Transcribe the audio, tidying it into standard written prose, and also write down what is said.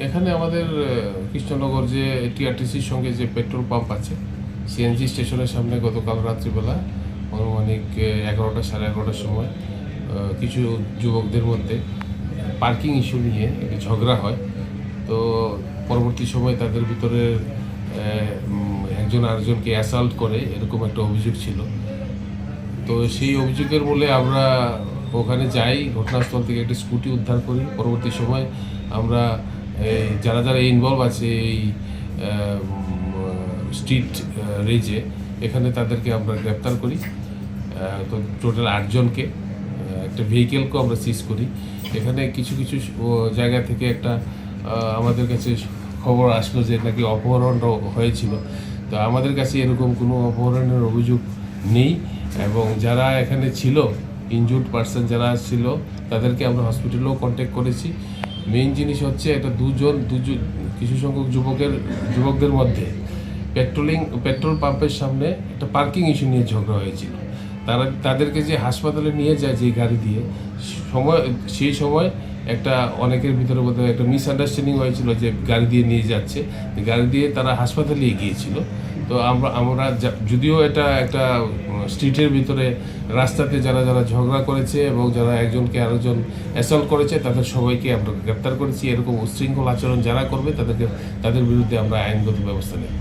এখানে আমাদের কৃষ্ণনগর যে টিআরটিসির সঙ্গে যে পেট্রোল পাম্প আছে, সিএনজি স্টেশনের সামনে গতকাল রাত্রিবেলা আনুমানিক 11টা সাড়ে 11টার সময় কিছু যুবকদের মধ্যে পার্কিং ইস্যু নিয়ে একটি ঝগড়া হয়। তো পরবর্তী সময় তাদের ভিতরে একজন আরেকজনকে অ্যাসাল্ট করে, এরকম একটা অভিযোগ ছিল। তো সেই অভিযোগের বলে আমরা ওখানে যাই, ঘটনাস্থল থেকে একটি স্কুটি উদ্ধার করি। পরবর্তী সময় আমরা যারা যারা ইনভলভ আছে এই স্ট্রিট রেজে, এখানে তাদেরকে আমরা গ্রেপ্তার করি। তো টোটাল 8জনকে, একটা ভেহিকেলকেও আমরা সিজ করি। এখানে কিছু কিছু জায়গা থেকে একটা আমাদের কাছে খবর আসলো যে নাকি অপহরণ হয়েছিল। তো আমাদের কাছে এরকম কোনো অপহরণের অভিযোগ নেই, এবং যারা এখানে ছিল, ইনজুর্ড পার্সন যারা ছিল, তাদেরকে আমরা হসপিটালেও কন্ট্যাক্ট করেছি। মেইন জিনিস হচ্ছে এটা দুজন কিছু সংখ্যক যুবকদের মধ্যে পেট্রোল পাম্পের সামনে একটা পার্কিং ইস্যু নিয়ে ঝগড়া হয়েছিল। তাদেরকে যে হাসপাতালে নিয়ে যায় যে গাড়ি দিয়ে, সেই সময় একটা অনেকের ভিতরে বোধহয় একটা মিসআন্ডারস্ট্যান্ডিং হয়েছিল যে গাড়ি দিয়ে নিয়ে যাচ্ছে, গাড়ি দিয়ে তারা হাসপাতালে গিয়েছিল। তো আমরা যদিও এটা একটা স্ট্রিটের ভিতরে রাস্তাতে যারা যারা ঝগড়া করেছে এবং যারা একজনকে আরেকজন অ্যাসল্ট করেছে, তাদের সবাইকে আমরা গ্রেপ্তার করেছি। এরকম উচ্ছৃঙ্খল আচরণ যারা করবে তাদের বিরুদ্ধে আমরা আইনগত ব্যবস্থা নেব।